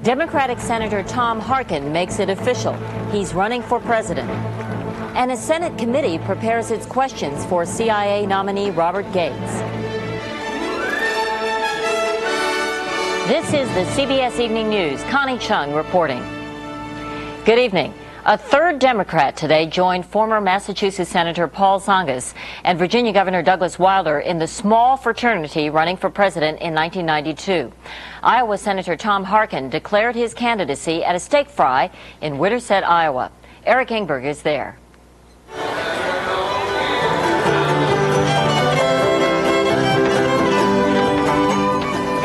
Democratic Senator Tom Harkin makes it official. He's running for president. And a Senate committee prepares its questions for CIA nominee Robert Gates. This is the CBS Evening News. Connie Chung reporting. Good evening. A third Democrat today joined former Massachusetts Senator Paul Tsongas and Virginia Governor Douglas Wilder in the small fraternity running for president in 1992. Iowa Senator Tom Harkin declared his candidacy at a steak fry in Winterset, Iowa. Eric Ingberg is there.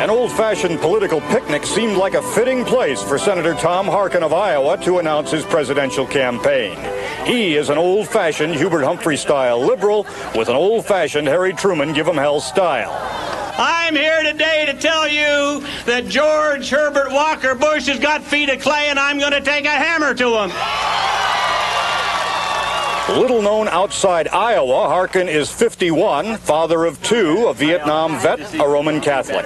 An old-fashioned political picnic seemed like a fitting place for Senator Tom Harkin of Iowa to announce his presidential campaign. He is an old-fashioned Hubert Humphrey-style liberal with an old-fashioned Harry Truman give-em-hell style. I'm here today to tell you that George Herbert Walker Bush has got feet of clay, and I'm going to take a hammer to him. Little known outside Iowa, Harkin is 51, father of two, a Vietnam vet, a Roman Catholic.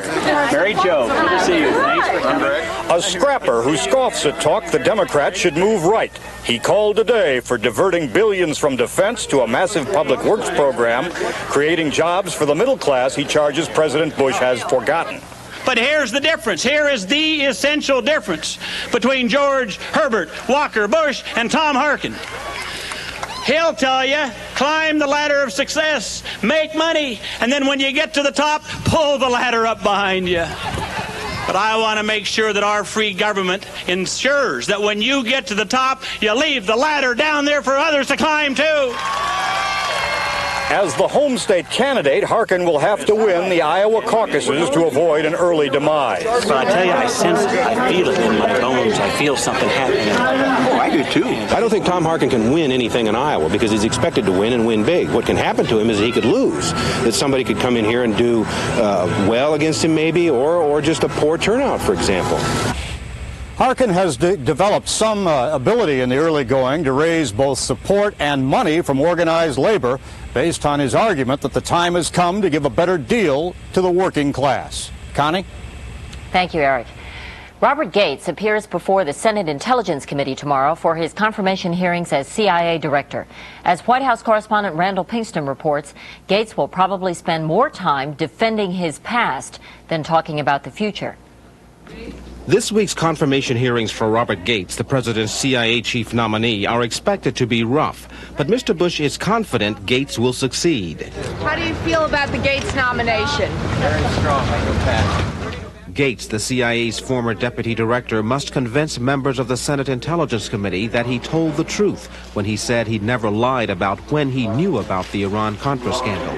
Mary Jo, good to see you. Thanks for coming. A scrapper who scoffs at talk the Democrats should move right. He called today for diverting billions from defense to a massive public works program, creating jobs for the middle class he charges President Bush has forgotten. But here's the difference. Here is the essential difference between George Herbert Walker Bush and Tom Harkin. He'll tell you, climb the ladder of success, make money, and then when you get to the top, pull the ladder up behind you. But I want to make sure that our free government ensures that when you get to the top, you leave the ladder down there for others to climb too. As the home state candidate, Harkin will have to win the Iowa caucuses to avoid an early demise. But I tell you, I sense it. I feel it in my bones. I feel something happening. Oh, I do too. I don't think Tom Harkin can win anything in Iowa because he's expected to win and win big. What can happen to him is he could lose. That somebody could come in here and do well against him maybe, or just a poor turnout, for example. Harkin has developed some ability in the early going to raise both support and money from organized labor based on his argument that the time has come to give a better deal to the working class. Connie? Thank you, Eric. Robert Gates appears before the Senate Intelligence Committee tomorrow for his confirmation hearings as CIA director. As White House correspondent Randall Pinkston reports, Gates will probably spend more time defending his past than talking about the future. This week's confirmation hearings for Robert Gates, the president's CIA chief nominee, are expected to be rough. But Mr. Bush is confident Gates will succeed. How do you feel about the Gates nomination? Very strong. I go past. Gates, the CIA's former deputy director, must convince members of the Senate Intelligence Committee that he told the truth when he said he'd never lied about when he knew about the Iran-Contra scandal.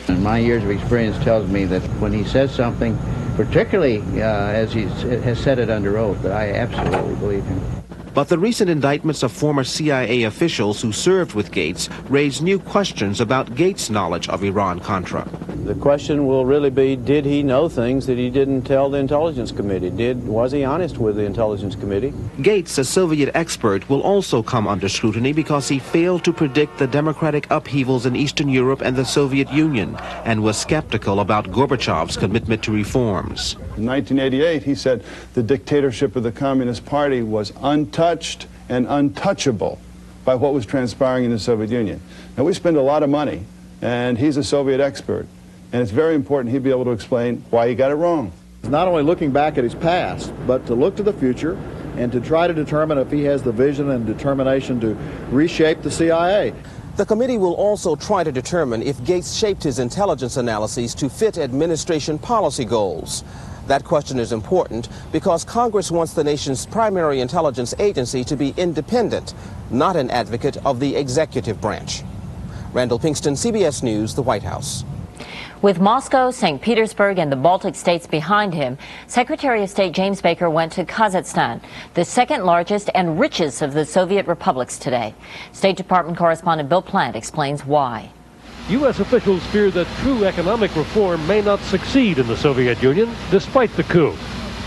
And my years of experience tells me that when he says something, particularly as he has said it under oath, that I absolutely believe him. But the recent indictments of former CIA officials who served with Gates raise new questions about Gates' knowledge of Iran-Contra. The question will really be, did he know things that he didn't tell the Intelligence Committee? Was he honest with the Intelligence Committee? Gates, a Soviet expert, will also come under scrutiny because he failed to predict the democratic upheavals in Eastern Europe and the Soviet Union and was skeptical about Gorbachev's commitment to reforms. In 1988, he said the dictatorship of the Communist Party was untouched and untouchable by what was transpiring in the Soviet Union. Now, we spend a lot of money, and he's a Soviet expert, and it's very important he be able to explain why he got it wrong. Not only looking back at his past, but to look to the future and to try to determine if he has the vision and determination to reshape the CIA. The committee will also try to determine if Gates shaped his intelligence analyses to fit administration policy goals. That question is important because Congress wants the nation's primary intelligence agency to be independent, not an advocate of the executive branch. Randall Pinkston, CBS News, the White House. With Moscow, St. Petersburg, and the Baltic states behind him, Secretary of State James Baker went to Kazakhstan, the second largest and richest of the Soviet republics today. State Department correspondent Bill Plant explains why. U.S. officials fear that true economic reform may not succeed in the Soviet Union, despite the coup.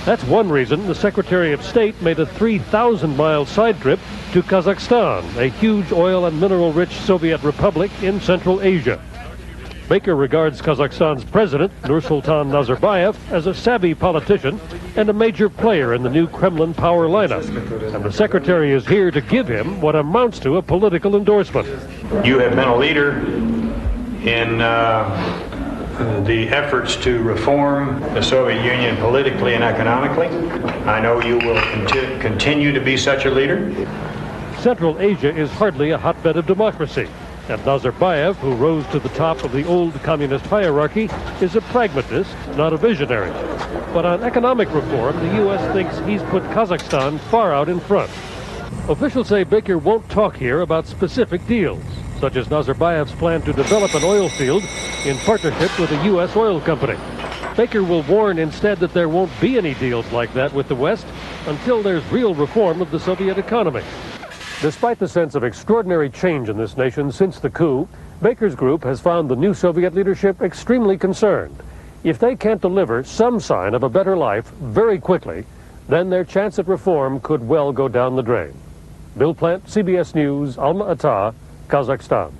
That's one reason the Secretary of State made a 3,000-mile side trip to Kazakhstan, a huge oil and mineral-rich Soviet republic in Central Asia. Baker regards Kazakhstan's president, Nursultan Nazarbayev, as a savvy politician and a major player in the new Kremlin power lineup. And the secretary is here to give him what amounts to a political endorsement. You have been a leader in the efforts to reform the Soviet Union politically and economically. I know you will continue to be such a leader. Central Asia is hardly a hotbed of democracy. And Nazarbayev, who rose to the top of the old communist hierarchy, is a pragmatist, not a visionary. But on economic reform, the U.S. thinks he's put Kazakhstan far out in front. Officials say Baker won't talk here about specific deals, such as Nazarbayev's plan to develop an oil field in partnership with a U.S. oil company. Baker will warn instead that there won't be any deals like that with the West until there's real reform of the Soviet economy. Despite the sense of extraordinary change in this nation since the coup, Baker's group has found the new Soviet leadership extremely concerned. If they can't deliver some sign of a better life very quickly, then their chance at reform could well go down the drain. Bill Plant, CBS News, Alma-Ata, Kazakhstan.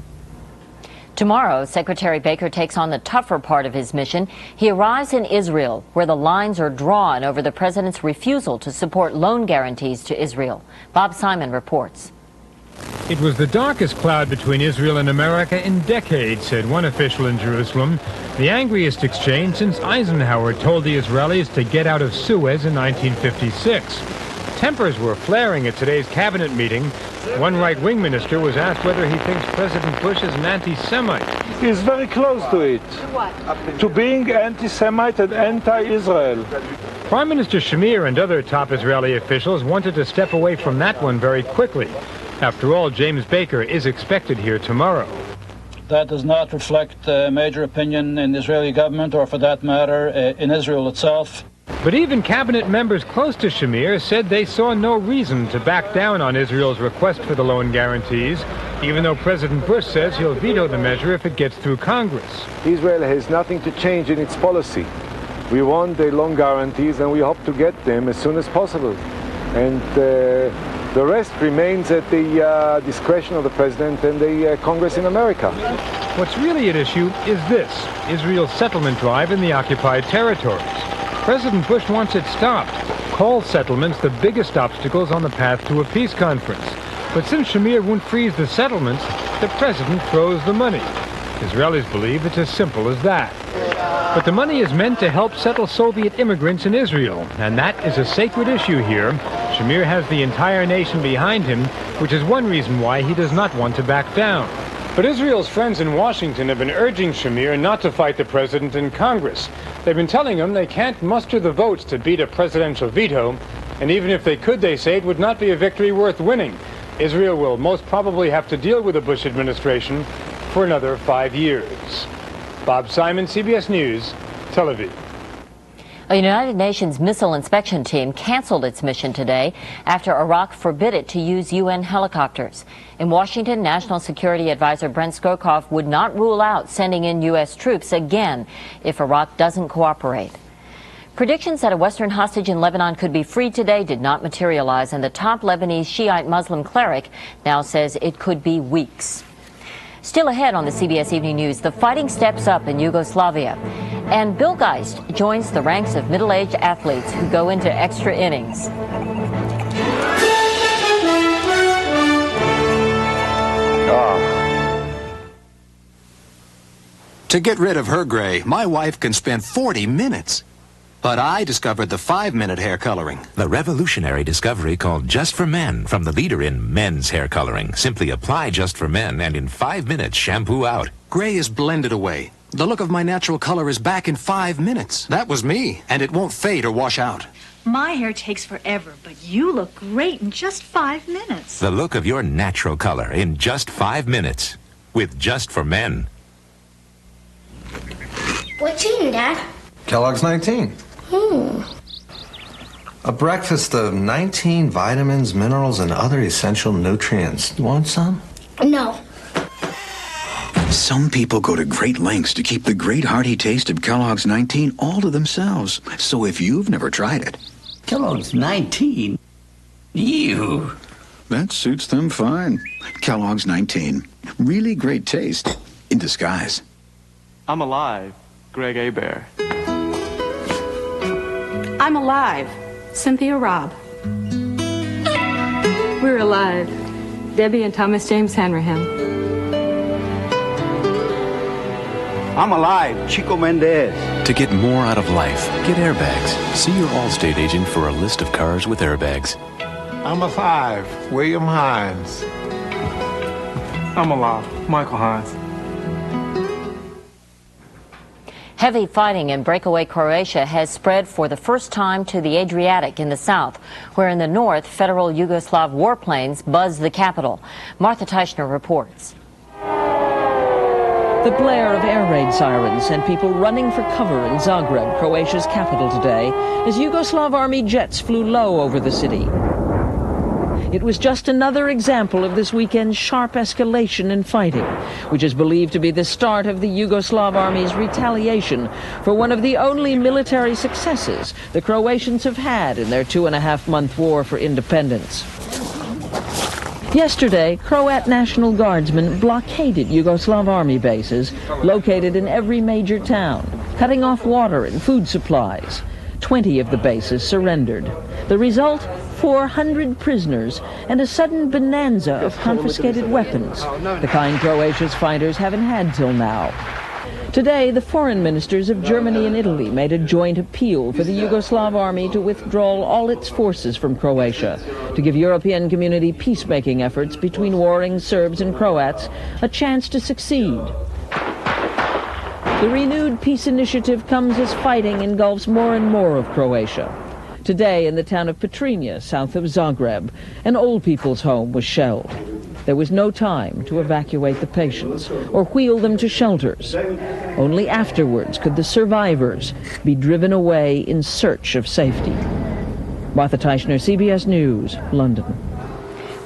Tomorrow, Secretary Baker takes on the tougher part of his mission. He arrives in Israel, where the lines are drawn over the president's refusal to support loan guarantees to Israel. Bob Simon reports. It was the darkest cloud between Israel and America in decades, said one official in Jerusalem. The angriest exchange since Eisenhower told the Israelis to get out of Suez in 1956. Tempers were flaring at today's cabinet meeting. One right-wing minister was asked whether he thinks President Bush is an anti-Semite. He's very close to it. What? To being anti-Semite and anti-Israel. Prime Minister Shamir and other top Israeli officials wanted to step away from that one very quickly. After all, James Baker is expected here tomorrow. That does not reflect major opinion in the Israeli government, or for that matter, in Israel itself. But even cabinet members close to Shamir said they saw no reason to back down on Israel's request for the loan guarantees, even though President Bush says he'll veto the measure if it gets through Congress. Israel has nothing to change in its policy. We want the loan guarantees and we hope to get them as soon as possible. And the rest remains at the discretion of the President and the Congress in America. What's really at issue is this: Israel's settlement drive in the occupied territories. President Bush wants it stopped. Calls settlements the biggest obstacles on the path to a peace conference. But since Shamir won't freeze the settlements, the president throws the money. Israelis believe it's as simple as that. But the money is meant to help settle Soviet immigrants in Israel, and that is a sacred issue here. Shamir has the entire nation behind him, which is one reason why he does not want to back down. But Israel's friends in Washington have been urging Shamir not to fight the president in Congress. They've been telling him they can't muster the votes to beat a presidential veto, and even if they could, they say it would not be a victory worth winning. Israel will most probably have to deal with the Bush administration for another 5 years. Bob Simon, CBS News, Tel Aviv. A United Nations missile inspection team canceled its mission today after Iraq forbid it to use UN helicopters. In Washington, National Security Advisor Brent Scowcroft would not rule out sending in U.S. troops again if Iraq doesn't cooperate. Predictions that a Western hostage in Lebanon could be freed today did not materialize, and the top Lebanese Shiite Muslim cleric now says it could be weeks. Still ahead on the CBS Evening News, the fighting steps up in Yugoslavia. And Bill Geist joins the ranks of middle-aged athletes who go into extra innings. To get rid of her gray, my wife can spend 40 minutes. But I discovered the 5-minute hair coloring. The revolutionary discovery called Just for Men from the leader in men's hair coloring. Simply apply Just for Men and in 5 minutes shampoo out. Gray is blended away. The look of my natural color is back in 5 minutes. That was me, and it won't fade or wash out. My hair takes forever, but you look great in just 5 minutes. The look of your natural color in just 5 minutes with Just for Men. What you eating, Dad? Kellogg's 19. A breakfast of 19 vitamins, minerals, and other essential nutrients. You want some? No. Some people go to great lengths to keep the great hearty taste of Kellogg's 19 all to themselves. So if you've never tried it... Kellogg's 19? Ew. That suits them fine. Kellogg's 19. Really great taste in disguise. I'm alive, Greg Hebert. I'm alive, Cynthia Robb. We're alive, Debbie and Thomas James Hanrahan. I'm alive, Chico Mendez. To get more out of life, get airbags. See your Allstate agent for a list of cars with airbags. I'm alive, William Hines. I'm alive, Michael Hines. Heavy fighting in breakaway Croatia has spread for the first time to the Adriatic in the south, where in the north, federal Yugoslav warplanes buzz the capital. Martha Teichner reports. The blare of air raid sirens sent people running for cover in Zagreb, Croatia's capital today, as Yugoslav army jets flew low over the city. It was just another example of this weekend's sharp escalation in fighting, which is believed to be the start of the Yugoslav army's retaliation for one of the only military successes the Croatians have had in their 2.5-month war for independence. Yesterday, Croat National Guardsmen blockaded Yugoslav army bases located in every major town, cutting off water and food supplies. 20 of the bases surrendered. The result? 400 prisoners and a sudden bonanza of confiscated weapons, the kind Croatia's fighters haven't had till now. Today, the foreign ministers of Germany and Italy made a joint appeal for the Yugoslav army to withdraw all its forces from Croatia, to give European community peacemaking efforts between warring Serbs and Croats a chance to succeed. The renewed peace initiative comes as fighting engulfs more and more of Croatia. Today, in the town of Petrinja, south of Zagreb, an old people's home was shelled. There was no time to evacuate the patients or wheel them to shelters. Only afterwards could the survivors be driven away in search of safety. Martha Teichner, CBS News, London.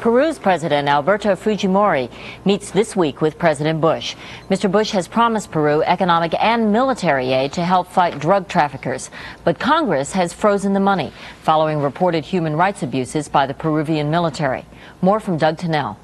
Peru's President Alberto Fujimori meets this week with President Bush. Mr. Bush has promised Peru economic and military aid to help fight drug traffickers. But Congress has frozen the money following reported human rights abuses by the Peruvian military. More from Doug Tennell.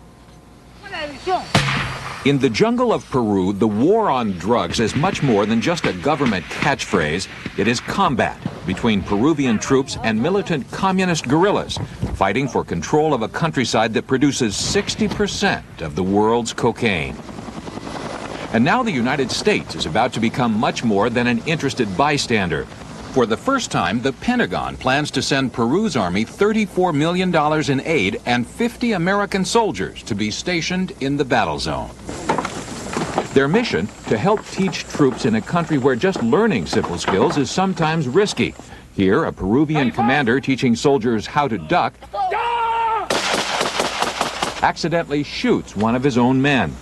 In the jungle of Peru, the war on drugs is much more than just a government catchphrase. It is combat between Peruvian troops and militant communist guerrillas fighting for control of a countryside that produces 60% of the world's cocaine. And now the United States is about to become much more than an interested bystander. For the first time, the Pentagon plans to send Peru's army $34 million in aid and 50 American soldiers to be stationed in the battle zone. Their mission, to help teach troops in a country where just learning simple skills is sometimes risky. Here, a Peruvian commander teaching soldiers how to duck accidentally shoots one of his own men.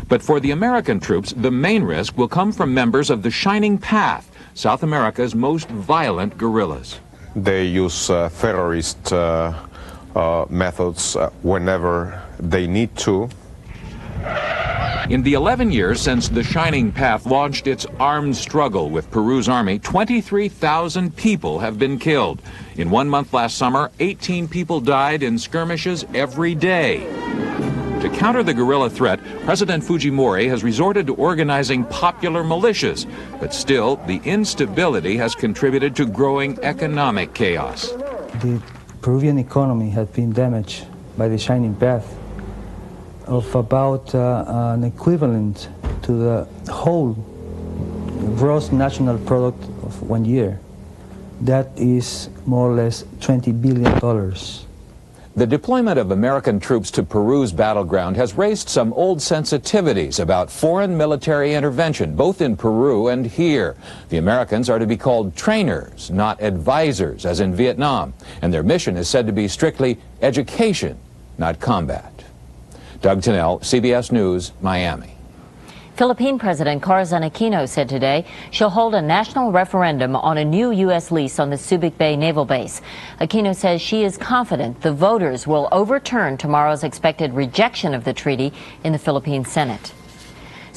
But for the American troops, the main risk will come from members of the Shining Path, South America's most violent guerrillas. They use terrorist methods whenever they need to. In the 11 years since the Shining Path launched its armed struggle with Peru's army, 23,000 people have been killed. In 1 month last summer, 18 people died in skirmishes every day. To counter the guerrilla threat, President Fujimori has resorted to organizing popular militias, but still, the instability has contributed to growing economic chaos. The Peruvian economy has been damaged by the Shining Path of about an equivalent to the whole gross national product of 1 year. That is more or less $20 billion. The deployment of American troops to Peru's battleground has raised some old sensitivities about foreign military intervention, both in Peru and here. The Americans are to be called trainers, not advisors, as in Vietnam, and their mission is said to be strictly education, not combat. Doug Tennell, CBS News, Miami. Philippine President Corazon Aquino said today she'll hold a national referendum on a new U.S. lease on the Subic Bay Naval Base. Aquino says she is confident the voters will overturn tomorrow's expected rejection of the treaty in the Philippine Senate.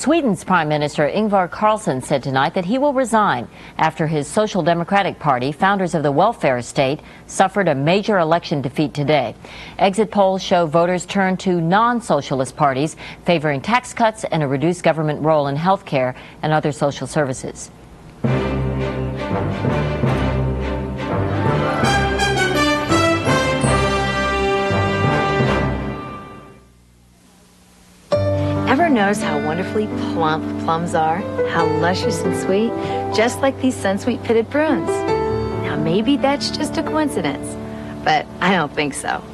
Sweden's Prime Minister Ingvar Carlsson said tonight that he will resign after his Social Democratic Party, founders of the welfare state, suffered a major election defeat today. Exit polls show voters turn to non-socialist parties, favoring tax cuts and a reduced government role in health care and other social services. Ever notice how wonderfully plump plums are? How luscious and sweet? Just like these Sunsweet pitted prunes. Now maybe that's just a coincidence, but I don't think so.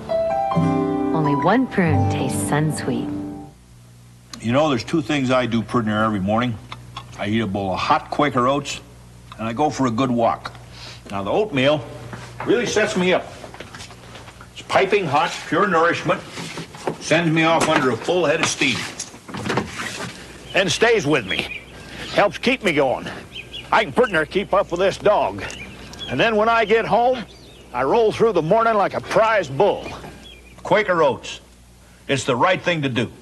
Only one prune tastes Sunsweet. You know, there's two things I do pretty near every morning. I eat a bowl of hot Quaker oats, and I go for a good walk. Now, the oatmeal really sets me up. It's piping hot, pure nourishment, sends me off under a full head of steam. And stays with me. Helps keep me going. I can pretty near keep up with this dog. And then when I get home, I roll through the morning like a prize bull. Quaker oats. It's the right thing to do.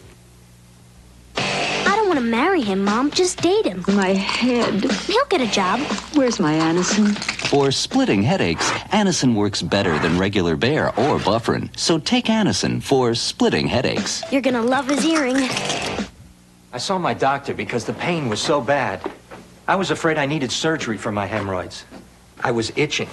I don't want to marry him, Mom. Just date him. My head. He'll get a job. Where's my Anacin? For splitting headaches, Anacin works better than regular Bear or Bufferin. So take Anacin for splitting headaches. You're gonna love his earring. I saw my doctor because the pain was so bad. I was afraid I needed surgery for my hemorrhoids. I was itching.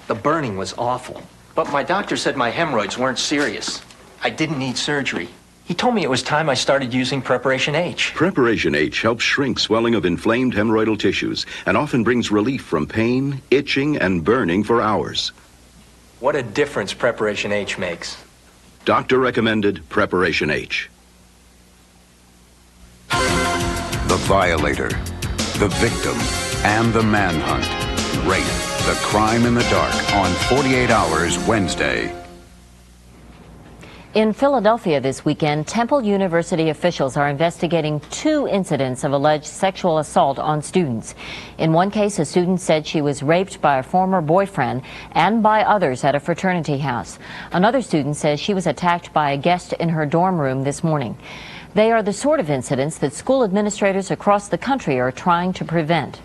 The burning was awful. But my doctor said my hemorrhoids weren't serious. I didn't need surgery. He told me it was time I started using Preparation H. Preparation H helps shrink swelling of inflamed hemorrhoidal tissues and often brings relief from pain, itching, and burning for hours. What a difference Preparation H makes. Doctor recommended Preparation H. The violator, the victim, and the manhunt. Rape, the crime in the dark on 48 Hours Wednesday. In Philadelphia this weekend, Temple University officials are investigating 2 incidents of alleged sexual assault on students. In one case, a student said she was raped by a former boyfriend and by others at a fraternity house. Another student says she was attacked by a guest in her dorm room this morning. They are the sort of incidents that school administrators across the country are trying to prevent.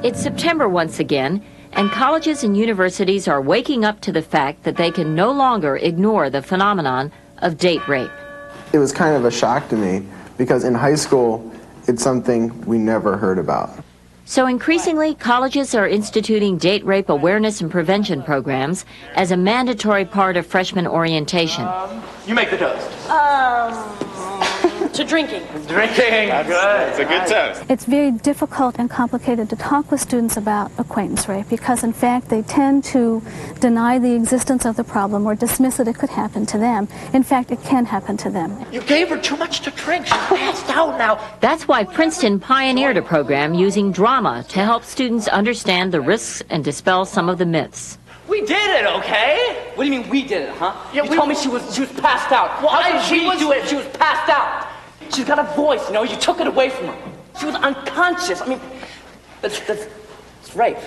It's September once again, and colleges and universities are waking up to the fact that they can no longer ignore the phenomenon of date rape. It was kind of a shock to me because in high school, it's something we never heard about. So increasingly, colleges are instituting date rape awareness and prevention programs as a mandatory part of freshman orientation. You make the toast. To drinking. Drinking. Good. It's a good toast. It's very difficult and complicated to talk with students about acquaintance rape because, in fact, they tend to deny the existence of the problem or dismiss that it could happen to them. In fact, it can happen to them. You gave her too much to drink. She's passed out now. That's why Princeton pioneered a program using drama to help students understand the risks and dispel some of the myths. We did it, okay? What do you mean we did it, huh? Yeah, you told me she was passed out. Well, How did we do it if she was passed out? She's got a voice, you know, you took it away from her. She was unconscious. I mean, that's rape.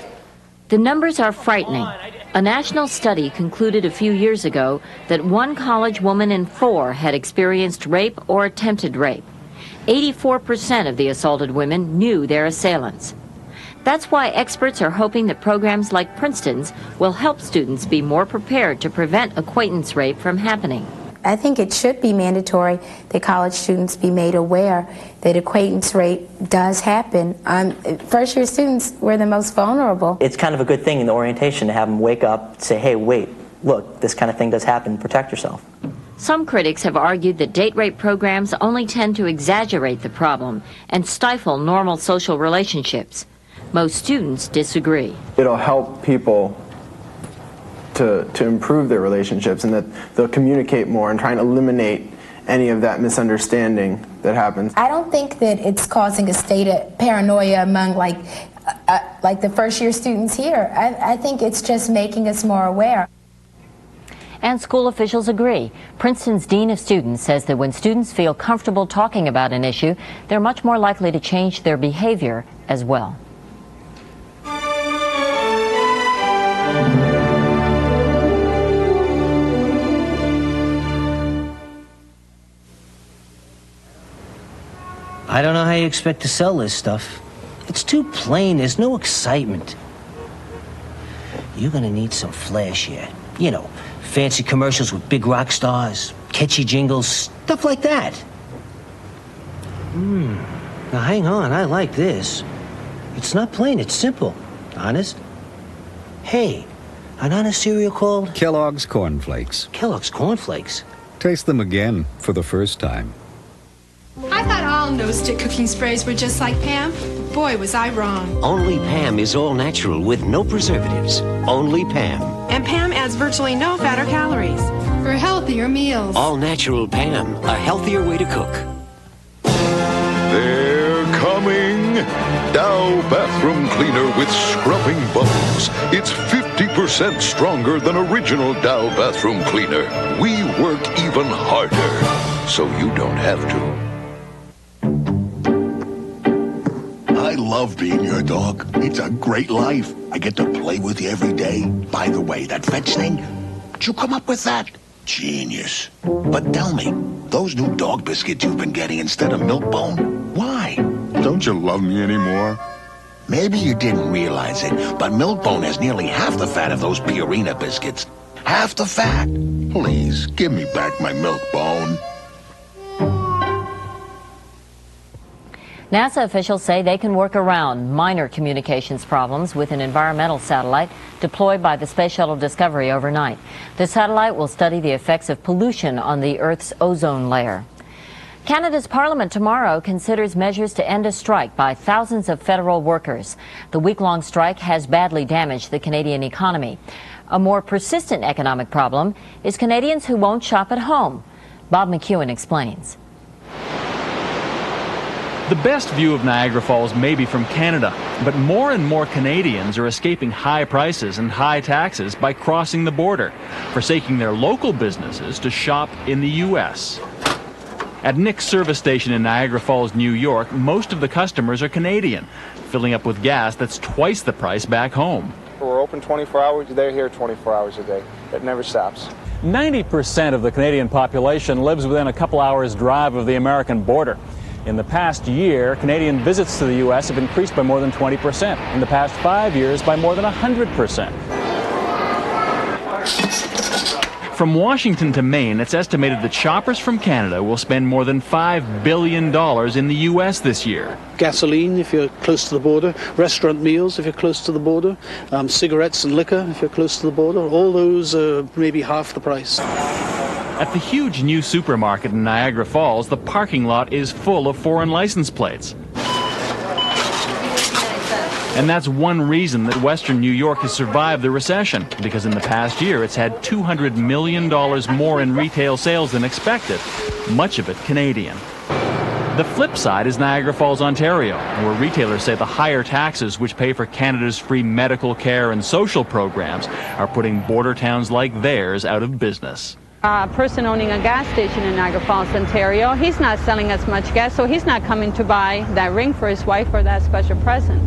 The numbers are frightening. A national study concluded a few years ago that 1 college woman in 4 had experienced rape or attempted rape. 84% of the assaulted women knew their assailants. That's why experts are hoping that programs like Princeton's will help students be more prepared to prevent acquaintance rape from happening. I think it should be mandatory that college students be made aware that acquaintance rape does happen. First-year students were the most vulnerable. It's kind of a good thing in the orientation to have them wake up, say, hey, wait, look, this kind of thing does happen, protect yourself. Some critics have argued that date rape programs only tend to exaggerate the problem and stifle normal social relationships. Most students disagree. It'll help people to improve their relationships and that they'll communicate more and try and eliminate any of that misunderstanding that happens. I don't think that it's causing a state of paranoia among like the first-year students here. I think it's just making us more aware. And school officials agree. Princeton's Dean of Students says that when students feel comfortable talking about an issue, they're much more likely to change their behavior as well. I don't know how you expect to sell this stuff. It's too plain. There's no excitement. You're gonna need some flash here. You know, fancy commercials with big rock stars, catchy jingles, stuff like that. Now hang on, I like this. It's not plain, it's simple. Honest. Hey, an honest cereal called? Kellogg's Corn Flakes. Kellogg's Corn Flakes. Taste them again for the first time. I thought all no-stick cooking sprays were just like Pam. Boy, was I wrong. Only Pam is all natural with no preservatives. Only Pam. And Pam adds virtually no fat or calories. For healthier meals. All natural Pam, a healthier way to cook. They're coming. Dow Bathroom Cleaner with scrubbing bubbles. It's 50% stronger than original Dow Bathroom Cleaner. We work even harder, so you don't have to. I love being your dog. It's a great life. I get to play with you every day. By the way, that fetch thing, did you come up with that? Genius. But tell me, those new dog biscuits you've been getting instead of Milk-Bone, why? Don't you love me anymore? Maybe you didn't realize it, but Milk-Bone has nearly half the fat of those Purina biscuits. Half the fat. Please, give me back my Milk-Bone. NASA officials say they can work around minor communications problems with an environmental satellite deployed by the Space Shuttle Discovery overnight. The satellite will study the effects of pollution on the Earth's ozone layer. Canada's Parliament tomorrow considers measures to end a strike by thousands of federal workers. The week-long strike has badly damaged the Canadian economy. A more persistent economic problem is Canadians who won't shop at home. Bob McEwen explains. The best view of Niagara Falls may be from Canada, but more and more Canadians are escaping high prices and high taxes by crossing the border, forsaking their local businesses to shop in the U.S. At Nick's service station in Niagara Falls, New York, most of the customers are Canadian, filling up with gas that's twice the price back home. We're open 24 hours. They're here 24 hours a day. It never stops. 90% of the Canadian population lives within a couple hours' drive of the American border. In the past year, Canadian visits to the U.S. have increased by more than 20%. In the past 5 years, by more than 100%. From Washington to Maine, it's estimated that shoppers from Canada will spend more than $5 billion in the U.S. this year. Gasoline if you're close to the border, restaurant meals if you're close to the border, cigarettes and liquor if you're close to the border, all those are maybe half the price. At the huge new supermarket in Niagara Falls, the parking lot is full of foreign license plates. And that's one reason that Western New York has survived the recession, because in the past year it's had $200 million more in retail sales than expected, much of it Canadian. The flip side is Niagara Falls, Ontario, where retailers say the higher taxes which pay for Canada's free medical care and social programs are putting border towns like theirs out of business. A person owning a gas station in Niagara Falls, Ontario, he's not selling as much gas, so he's not coming to buy that ring for his wife or that special present,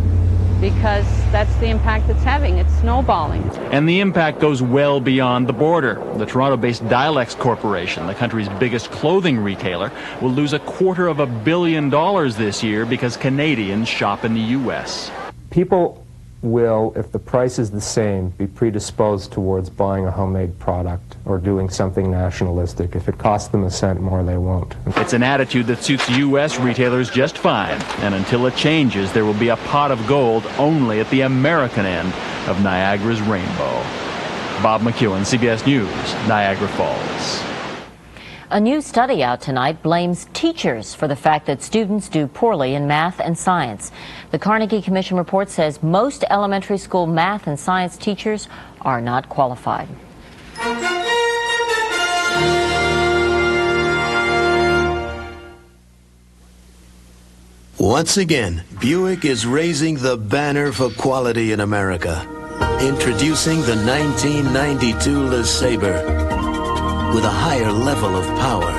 because that's the impact it's having. It's snowballing. And the impact goes well beyond the border. The Toronto-based Dilex Corporation, the country's biggest clothing retailer, will lose $250 million this year because Canadians shop in the U.S. People will, if the price is the same, be predisposed towards buying a homemade product or doing something nationalistic. If it costs them a cent more, they won't. It's an attitude that suits U.S. retailers just fine, and until it changes, there will be a pot of gold only at the American end of Niagara's rainbow. Bob McEwen, CBS News, Niagara Falls. A new study out tonight blames teachers for the fact that students do poorly in math and science. The Carnegie Commission report says most elementary school math and science teachers are not qualified. Once again, Buick is raising the banner for quality in America. Introducing the 1992 LeSabre. With a higher level of power,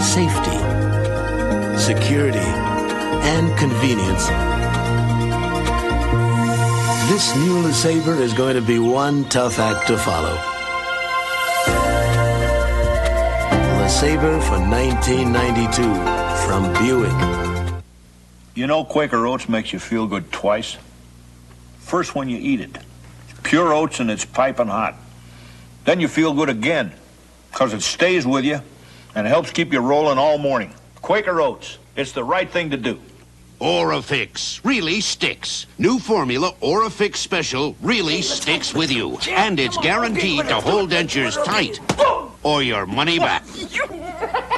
safety, security, and convenience. This new LeSabre is going to be one tough act to follow. LeSabre for 1992 from Buick. You know Quaker Oats makes you feel good twice. First when you eat it. Pure oats and it's piping hot. Then you feel good again, because it stays with you and it helps keep you rolling all morning. Quaker Oats, it's the right thing to do. Orafix really sticks. New formula Orafix Special really sticks with you. And it's guaranteed to hold dentures tight or your money back.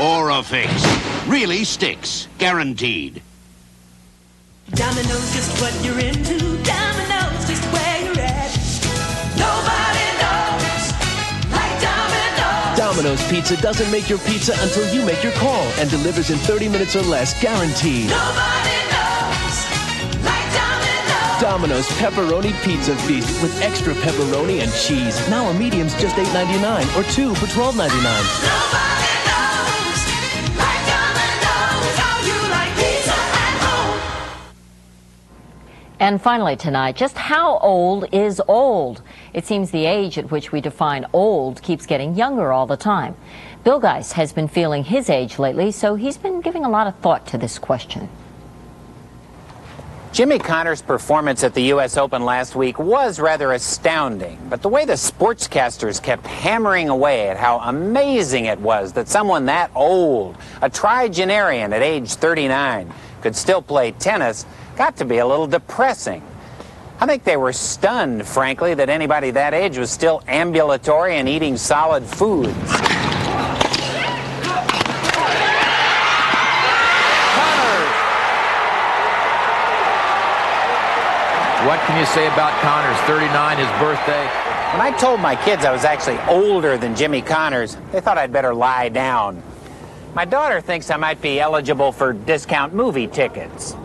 Orafix really sticks. Guaranteed. Domino's just what you're into. Domino's just where you're at. Nobody knows like Domino's. Domino's Pizza doesn't make your pizza until you make your call and delivers in 30 minutes or less, guaranteed. Nobody knows like Domino's. Domino's Pepperoni Pizza Feast with extra pepperoni and cheese. Now a medium's just $8.99 or two for $12.99. Nobody knows like Domino's. How you like pizza at home. And finally tonight, just how old is old? It seems the age at which we define old keeps getting younger all the time. Bill Geist has been feeling his age lately, so he's been giving a lot of thought to this question. Jimmy Connor's performance at the U.S. Open last week was rather astounding, but the way the sportscasters kept hammering away at how amazing it was that someone that old, a trigenarian at age 39, could still play tennis got to be a little depressing. I think they were stunned, frankly, that anybody that age was still ambulatory and eating solid foods. What can you say about Connors? 39, his birthday. When I told my kids I was actually older than Jimmy Connors, they thought I'd better lie down. My daughter thinks I might be eligible for discount movie tickets.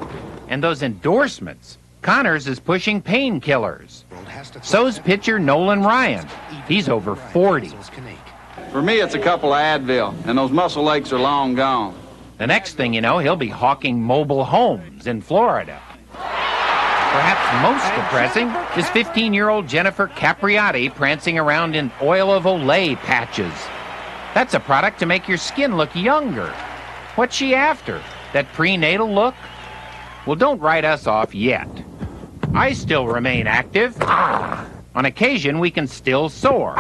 And those endorsements. Connors is pushing painkillers. So's pitcher Nolan Ryan. He's over 40. For me, it's a couple of Advil, and those muscle aches are long gone. The next thing you know, he'll be hawking mobile homes in Florida. Perhaps most depressing is 15-year-old Jennifer Capriati prancing around in oil of Olay patches. That's a product to make your skin look younger. What's she after? That prenatal look? Well, don't write us off yet. I still remain active. On occasion, we can still soar.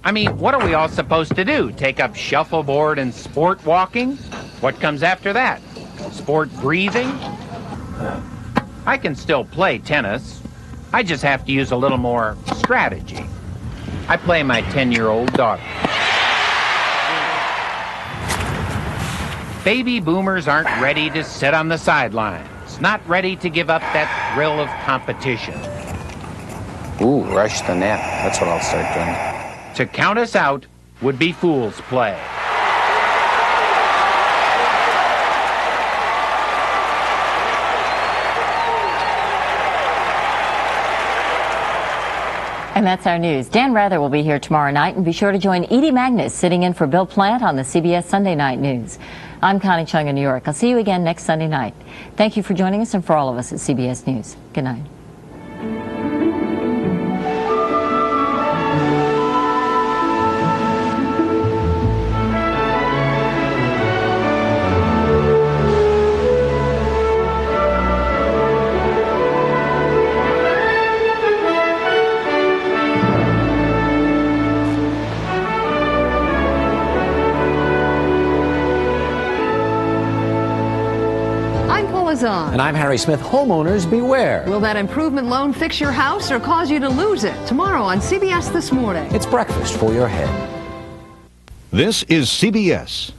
I mean, what are we all supposed to do? Take up shuffleboard and sport walking? What comes after that? Sport breathing? I can still play tennis. I just have to use a little more strategy. I play my 10-year-old daughter. Baby boomers aren't ready to sit on the sidelines, not ready to give up that thrill of competition. Ooh, rush the net. That's what I'll start doing. To count us out would be fool's play. And that's our news. Dan Rather will be here tomorrow night, and be sure to join Edie Magnus sitting in for Bill Plant on the CBS Sunday Night News. I'm Connie Chung in New York. I'll see you again next Sunday night. Thank you for joining us, and for all of us at CBS News. Good night. And I'm Harry Smith. Homeowners beware. Will that improvement loan fix your house or cause you to lose it? Tomorrow on CBS This Morning. It's breakfast for your head. This is CBS.